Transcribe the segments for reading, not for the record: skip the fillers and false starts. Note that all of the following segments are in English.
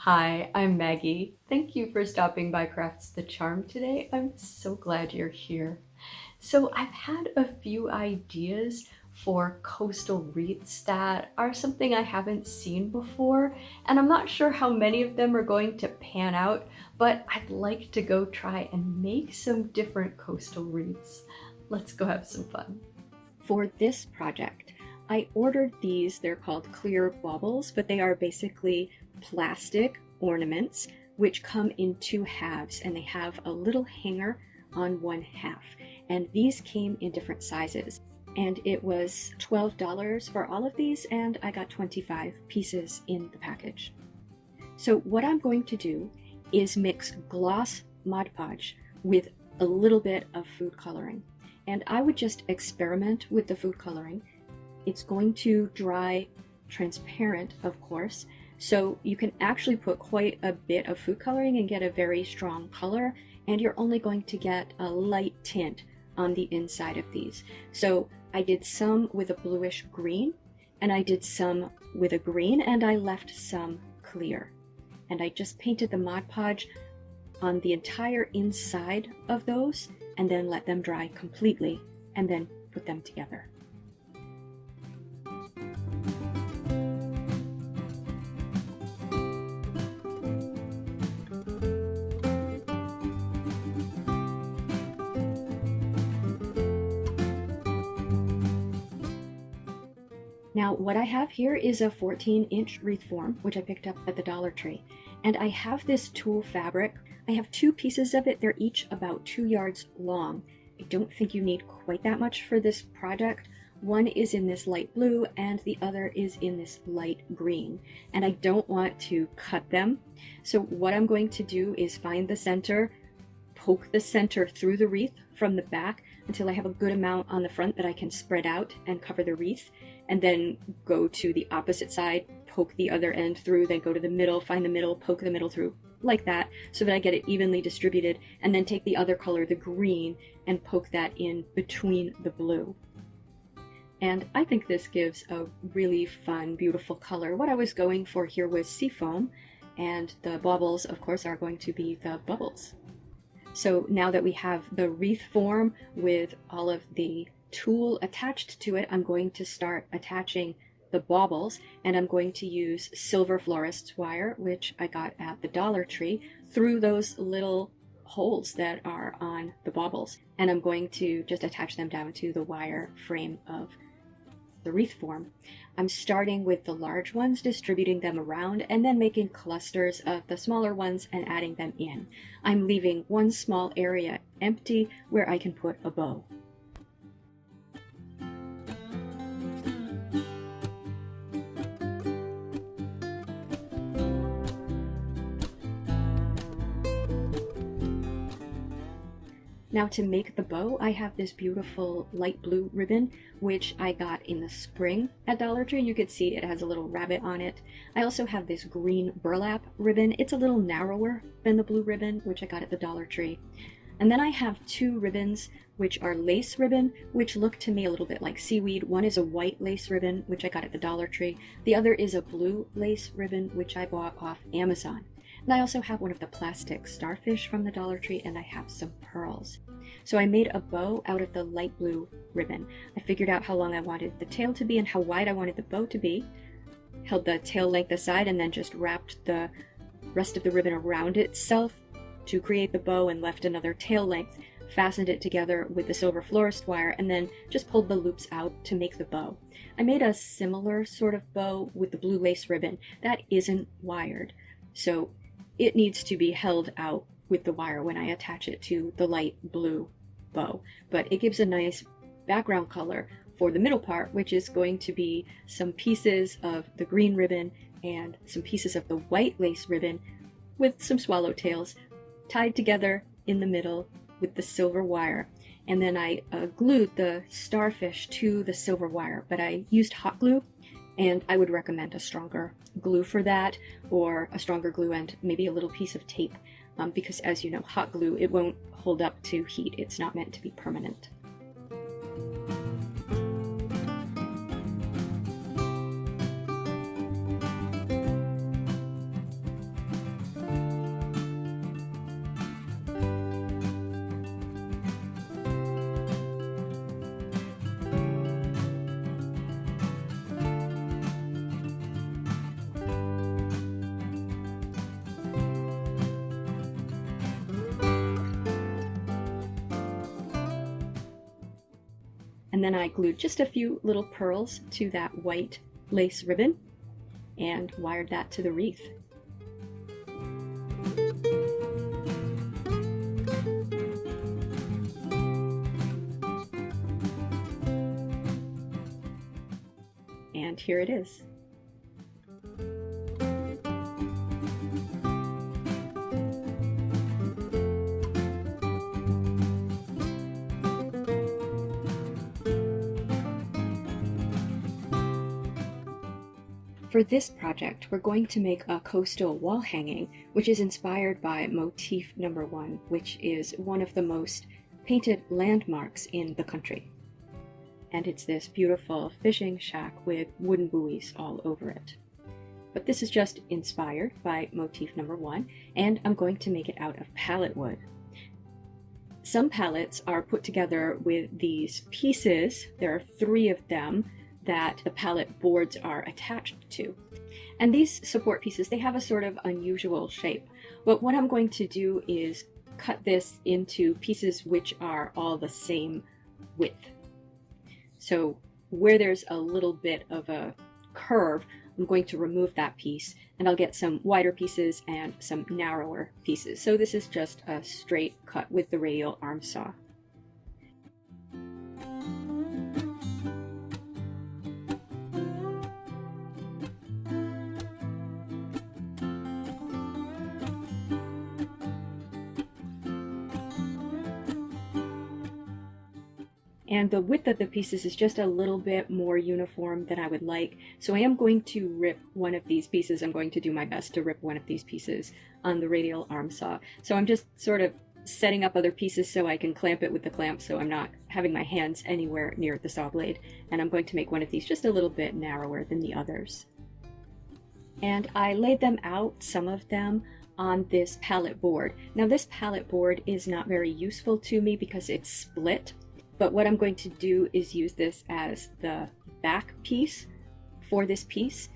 Hi, I'm Maggie. Thank you for stopping by Crafts the Charm today. I'm so glad you're here. So, I've had a few ideas for coastal wreaths that are something I haven't seen before, and I'm not sure how many of them are going to pan out, but I'd like to go try and make some different coastal wreaths. Let's go have some fun. For this project, I ordered these. They're called clear baubles, but they are basically plastic ornaments which come in two halves, and they have a little hanger on one half. And these came in different sizes. And it was $12 for all of these, and I got 25 pieces in the package. So what I'm going to do is mix gloss Mod Podge with a little bit of food coloring. And I would just experiment with the food coloring. It's going to dry transparent, of course, so you can actually put quite a bit of food coloring and get a very strong color, and you're only going to get a light tint on the inside of these. So I did some with a bluish green, and I did some with a green, and I left some clear. And I just painted the Mod Podge on the entire inside of those, and then let them dry completely, and then put them together. Now, what I have here is a 14-inch wreath form, which I picked up at the Dollar Tree. And I have this tulle fabric. I have two pieces of it. They're each about 2 yards long. I don't think you need quite that much for this project. One is in this light blue and the other is in this light green. And I don't want to cut them. So what I'm going to do is find the center, poke the center through the wreath from the back until I have a good amount on the front that I can spread out and cover the wreath, and then go to the opposite side, poke the other end through, then go to the middle, find the middle, poke the middle through, like that, so that I get it evenly distributed, and then take the other color, the green, and poke that in between the blue. And I think this gives a really fun, beautiful color. What I was going for here was Seafoam, and the baubles, of course, are going to be the bubbles. So now that we have the wreath form with all of the tulle attached to it, I'm going to start attaching the baubles, and I'm going to use silver florist's wire, which I got at the Dollar Tree, through those little holes that are on the baubles. And I'm going to just attach them down to the wire frame of the wreath form. I'm starting with the large ones, distributing them around, and then making clusters of the smaller ones and adding them in. I'm leaving one small area empty where I can put a bow. Now to make the bow, I have this beautiful light blue ribbon, which I got in the spring at Dollar Tree. You could see it has a little rabbit on it. I also have this green burlap ribbon. It's a little narrower than the blue ribbon, which I got at the Dollar Tree. And then I have two ribbons, which are lace ribbon, which look to me a little bit like seaweed. One is a white lace ribbon, which I got at the Dollar Tree. The other is a blue lace ribbon, which I bought off Amazon. And I also have one of the plastic starfish from the Dollar Tree, and I have some pearls. So I made a bow out of the light blue ribbon. I figured out how long I wanted the tail to be and how wide I wanted the bow to be, held the tail length aside, and then just wrapped the rest of the ribbon around itself to create the bow, and left another tail length, fastened it together with the silver florist wire, and then just pulled the loops out to make the bow. I made a similar sort of bow with the blue lace ribbon that isn't wired, so it needs to be held out with the wire when I attach it to the light blue bow. But it gives a nice background color for the middle part, which is going to be some pieces of the green ribbon and some pieces of the white lace ribbon with some swallowtails tied together in the middle with the silver wire. And then I glued the starfish to the silver wire, but I used hot glue, and I would recommend a stronger glue for that, or a stronger glue and maybe a little piece of tape, because as you know, hot glue, it won't hold up to heat. It's not meant to be permanent. And then I glued just a few little pearls to that white lace ribbon and wired that to the wreath. And here it is. For this project, we're going to make a coastal wall hanging, which is inspired by Motif number 1, which is one of the most painted landmarks in the country. And it's this beautiful fishing shack with wooden buoys all over it. But this is just inspired by Motif number 1, and I'm going to make it out of pallet wood. Some pallets are put together with these pieces. There are 3 of them that the pallet boards are attached to. And these support pieces, they have a sort of unusual shape. But what I'm going to do is cut this into pieces which are all the same width. So where there's a little bit of a curve, I'm going to remove that piece, and I'll get some wider pieces and some narrower pieces. So this is just a straight cut with the radial arm saw. And the width of the pieces is just a little bit more uniform than I would like. So I am going to rip one of these pieces. I'm going to do my best to rip one of these pieces on the radial arm saw. So I'm just sort of setting up other pieces so I can clamp it with the clamp so I'm not having my hands anywhere near the saw blade. And I'm going to make one of these just a little bit narrower than the others. And I laid them out, some of them, on this pallet board. Now this pallet board is not very useful to me because it's split. But what I'm going to do is use this as the back piece for this piece.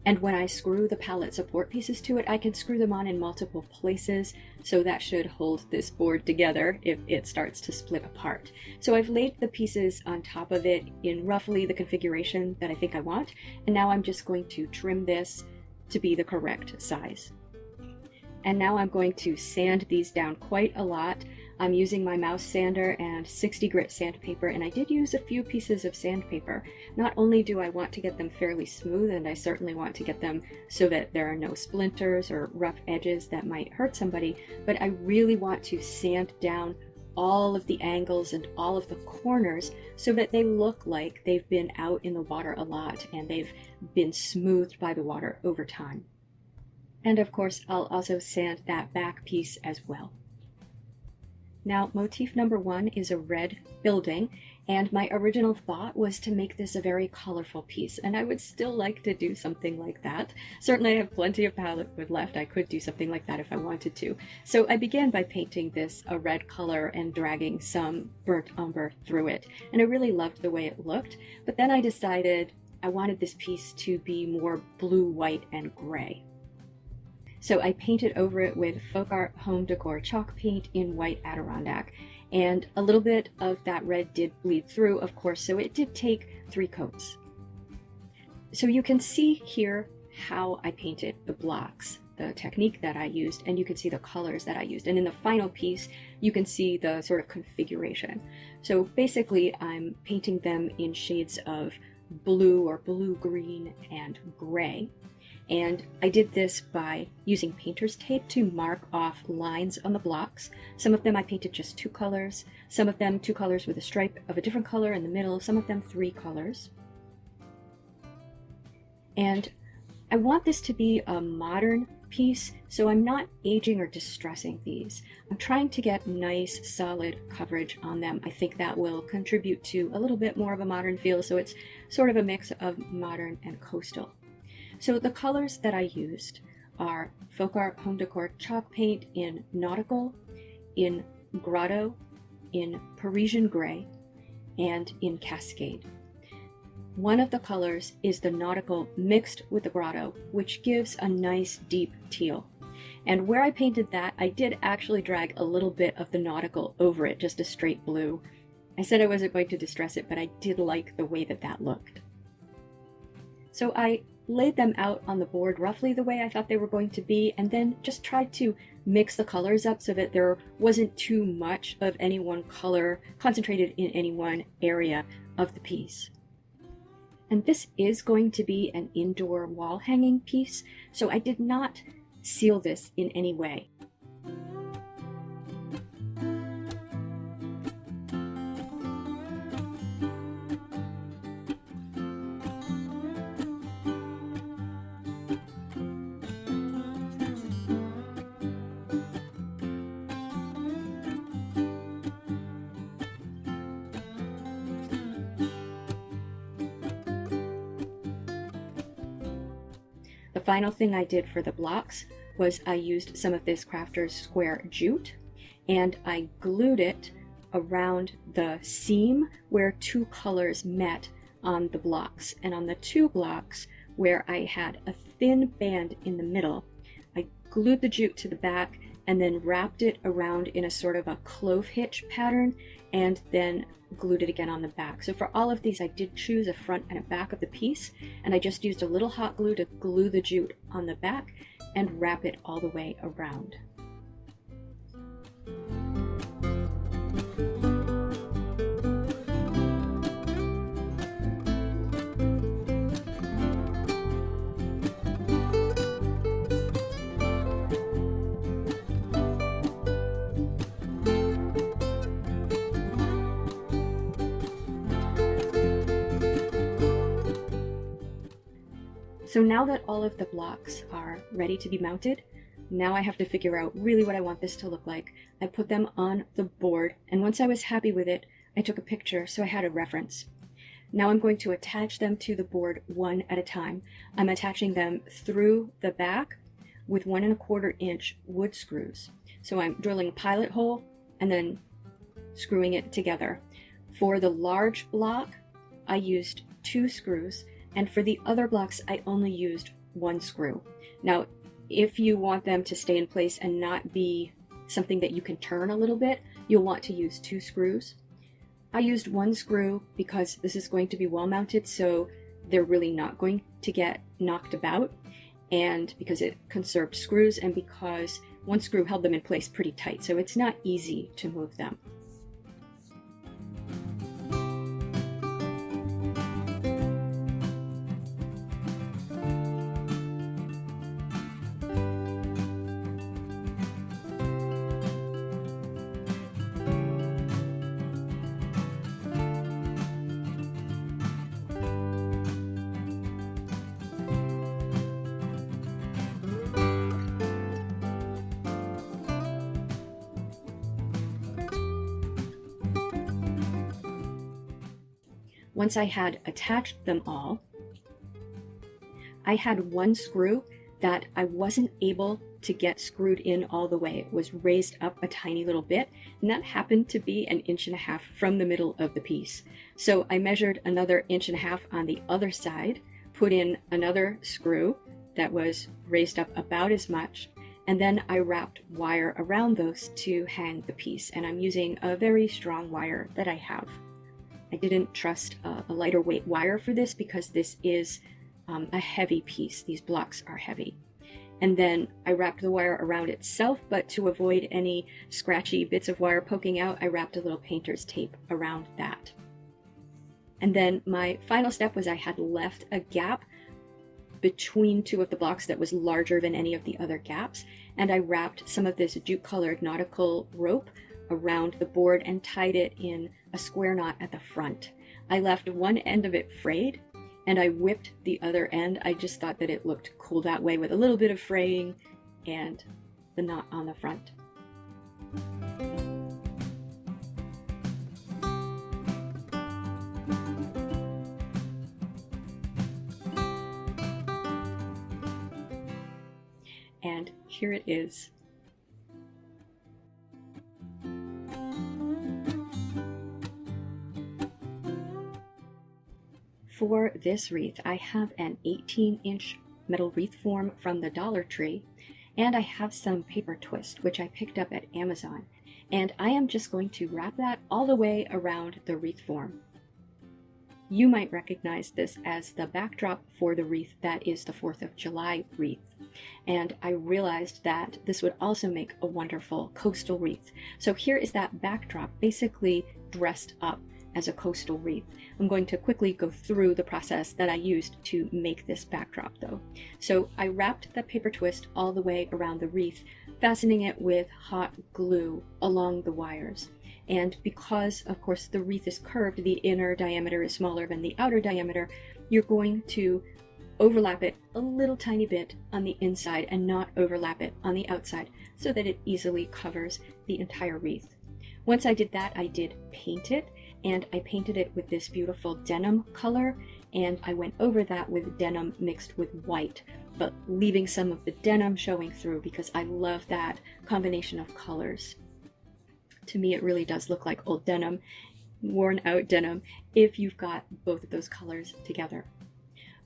And when I screw the pallet support pieces to it, I can screw them on in multiple places. So that should hold this board together if it starts to split apart. So I've laid the pieces on top of it in roughly the configuration that I think I want. And now I'm just going to trim this to be the correct size. And now I'm going to sand these down quite a lot. I'm using my mouse sander and 60 grit sandpaper, and I did use a few pieces of sandpaper. Not only do I want to get them fairly smooth, and I certainly want to get them so that there are no splinters or rough edges that might hurt somebody, but I really want to sand down all of the angles and all of the corners so that they look like they've been out in the water a lot and they've been smoothed by the water over time. And of course, I'll also sand that back piece as well. Now, motif number 1 is a red building, and my original thought was to make this a very colorful piece, and I would still like to do something like that. Certainly I have plenty of palette wood left. I could do something like that if I wanted to. So I began by painting this a red color and dragging some burnt umber through it, and I really loved the way it looked, but then I decided I wanted this piece to be more blue, white, and gray. So I painted over it with Folk Art Home Decor chalk paint in white adirondack, and a little bit of that red did bleed through, of course, so it did take 3 coats. So you can see here how I painted the blocks, the technique that I used, and you can see the colors that I used. And in the final piece, you can see the sort of configuration. So basically, I'm painting them in shades of blue or blue-green and gray. And I did this by using painter's tape to mark off lines on the blocks. Some of them I painted just 2 colors, some of them 2 colors with a stripe of a different color in the middle, some of them 3 colors. And I want this to be a modern piece, so I'm not aging or distressing these. I'm trying to get nice, solid coverage on them. I think that will contribute to a little bit more of a modern feel, so it's sort of a mix of modern and coastal. So the colors that I used are Folk Art Home Decor chalk paint in nautical, in grotto, in Parisian gray, and in cascade. One of the colors is the nautical mixed with the grotto, which gives a nice deep teal. And where I painted that, I did actually drag a little bit of the nautical over it, just a straight blue. I said I wasn't going to distress it, but I did like the way that that looked. So I laid them out on the board roughly the way I thought they were going to be, and then just tried to mix the colors up so that there wasn't too much of any one color concentrated in any one area of the piece. And this is going to be an indoor wall hanging piece, so I did not seal this in any way. The final thing I did for the blocks was I used some of this Crafter's Square jute, and I glued it around the seam where two colors met on the blocks. And on the two blocks where I had a thin band in the middle, I glued the jute to the back and then wrapped it around in a sort of a clove hitch pattern, and then glued it again on the back. So for all of these, I did choose a front and a back of the piece, and I just used a little hot glue to glue the jute on the back and wrap it all the way around. So now that all of the blocks are ready to be mounted, now I have to figure out really what I want this to look like. I put them on the board, and once I was happy with it, I took a picture so I had a reference. Now I'm going to attach them to the board one at a time. I'm attaching them through the back with 1 1/4 inch wood screws. So I'm drilling a pilot hole and then screwing it together. For the large block, I used 2 screws, and for the other blocks, I only used 1 screw. Now, if you want them to stay in place and not be something that you can turn a little bit, you'll want to use 2 screws. I used 1 screw because this is going to be wall mounted, so they're really not going to get knocked about, and because it conserved screws, and because 1 screw held them in place pretty tight, so it's not easy to move them. Once I had attached them all, I had 1 screw that I wasn't able to get screwed in all the way. It was raised up a tiny little bit, and that happened to be 1.5 inches from the middle of the piece. So I measured another 1.5 inches on the other side, put in another screw that was raised up about as much, and then I wrapped wire around those to hang the piece. And I'm using a very strong wire that I have. I didn't trust a lighter weight wire for this because this is a heavy piece. These blocks are heavy. And then I wrapped the wire around itself, but to avoid any scratchy bits of wire poking out, I wrapped a little painter's tape around that. And then my final step was I had left a gap between 2 of the blocks that was larger than any of the other gaps, and I wrapped some of this jute-colored nautical rope around the board and tied it in a square knot at the front. I left one end of it frayed, and I whipped the other end. I just thought that it looked cool that way with a little bit of fraying and the knot on the front. And here it is. For this wreath, I have an 18-inch metal wreath form from the Dollar Tree, and I have some paper twist, which I picked up at Amazon. And I am just going to wrap that all the way around the wreath form. You might recognize this as the backdrop for the wreath that is the 4th of July wreath. And I realized that this would also make a wonderful coastal wreath. So here is that backdrop, basically dressed up as a coastal wreath. I'm going to quickly go through the process that I used to make this backdrop though. So I wrapped the paper twist all the way around the wreath, fastening it with hot glue along the wires. And because, of course, the wreath is curved, the inner diameter is smaller than the outer diameter, you're going to overlap it a little tiny bit on the inside and not overlap it on the outside so that it easily covers the entire wreath. Once I did that, I did paint it, and I painted it with this beautiful denim color, and I went over that with denim mixed with white, but leaving some of the denim showing through because I love that combination of colors. To me, it really does look like old denim, worn out denim, if you've got both of those colors together.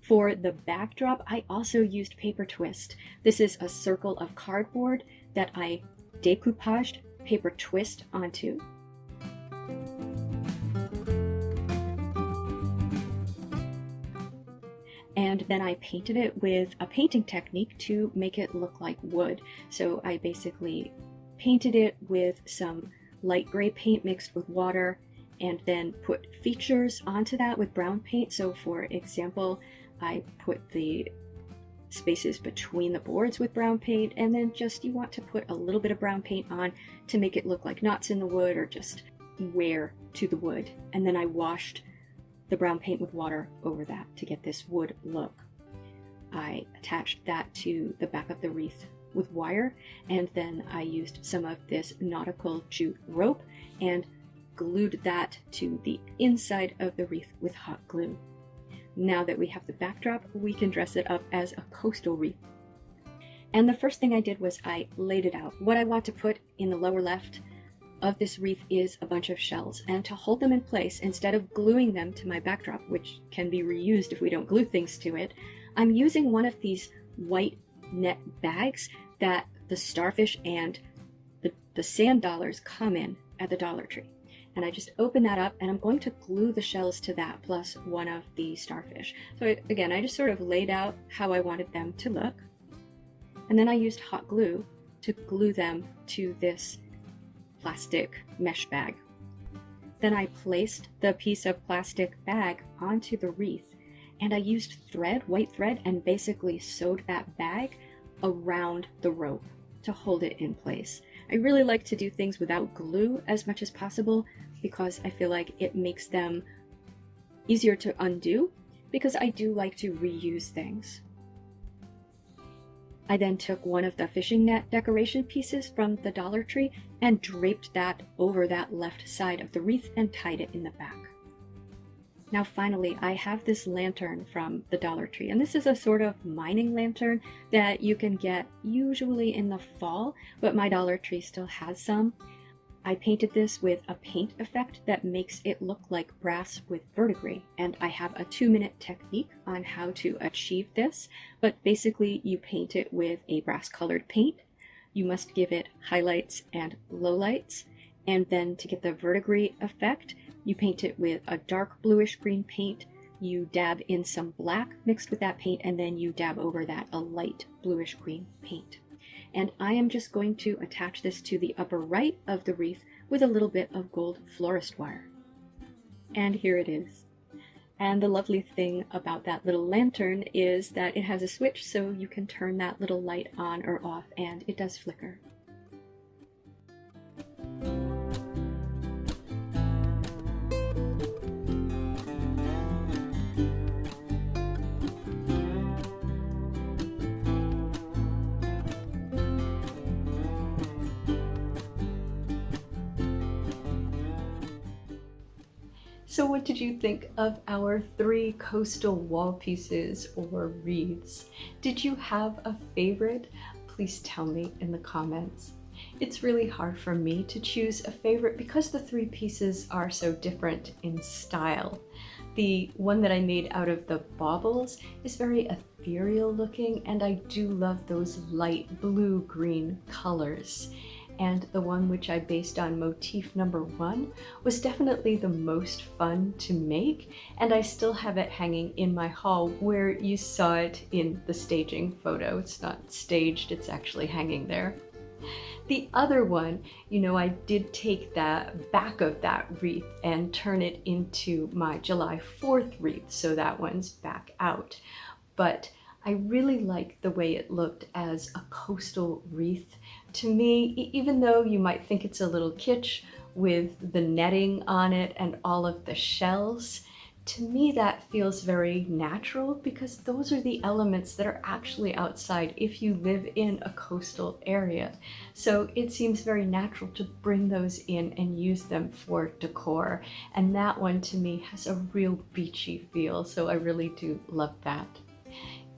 For the backdrop, I also used paper twist. This is a circle of cardboard that I decoupaged paper twist onto. And then I painted it with a painting technique to make it look like wood. So I basically painted it with some light gray paint mixed with water, and then put features onto that with brown paint. So for example, I put the spaces between the boards with brown paint, and then just you want to put a little bit of brown paint on to make it look like knots in the wood or just wear to the wood. And then I washed the brown paint with water over that to get this wood look. I attached that to the back of the wreath with wire, and then I used some of this nautical jute rope and glued that to the inside of the wreath with hot glue. Now that we have the backdrop, we can dress it up as a coastal wreath. And the first thing I did was I laid it out. What I want to put in the lower left of this wreath is a bunch of shells, and to hold them in place, instead of gluing them to my backdrop, which can be reused if we don't glue things to it, I'm using one of these white net bags that the starfish and the sand dollars come in at the Dollar Tree. And I just open that up, and I'm going to glue the shells to that plus one of the starfish. So again, I just sort of laid out how I wanted them to look, and then I used hot glue to glue them to this plastic mesh bag. Then I placed the piece of plastic bag onto the wreath, and I used thread, white thread, and basically sewed that bag around the rope to hold it in place. I really like to do things without glue as much as possible because I feel like it makes them easier to undo, because I do like to reuse things. I then took one of the fishing net decoration pieces from the Dollar Tree and draped that over that left side of the wreath and tied it in the back. Now finally, I have this lantern from the Dollar Tree, and this is a sort of mining lantern that you can get usually in the fall, but my Dollar Tree still has some. I painted this with a paint effect that makes it look like brass with verdigris, and I have a 2-minute technique on how to achieve this, but basically you paint it with a brass colored paint. You must give it highlights and lowlights, and then to get the verdigris effect, you paint it with a dark bluish green paint, you dab in some black mixed with that paint, and then you dab over that a light bluish green paint. And I am just going to attach this to the upper right of the wreath with a little bit of gold florist wire. And here it is. And the lovely thing about that little lantern is that it has a switch, so you can turn that little light on or off, and it does flicker. So what did you think of our 3 coastal wall pieces or wreaths? Did you have a favorite? Please tell me in the comments. It's really hard for me to choose a favorite because the 3 pieces are so different in style. The one that I made out of the baubles is very ethereal looking, and I do love those light blue-green colors. and the one which I based on motif number 1 was definitely the most fun to make, and I still have it hanging in my hall where you saw it in the staging photo. It's not staged, it's actually hanging there. The other one, I did take the back of that wreath and turn it into my July 4th wreath, so that one's back out. But I really like the way it looked as a coastal wreath. To me, even though you might think it's a little kitsch with the netting on it and all of the shells, to me that feels very natural because those are the elements that are actually outside if you live in a coastal area. So it seems very natural to bring those in and use them for decor. And that one to me has a real beachy feel, so I really do love that.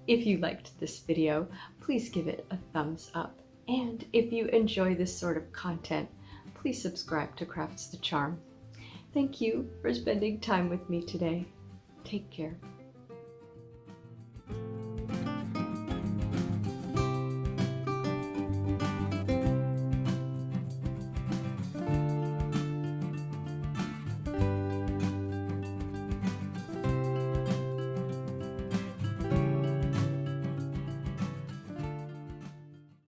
If you liked this video, please give it a thumbs up. And if you enjoy this sort of content, please subscribe to Crafts the Charm. Thank you for spending time with me today. Take care.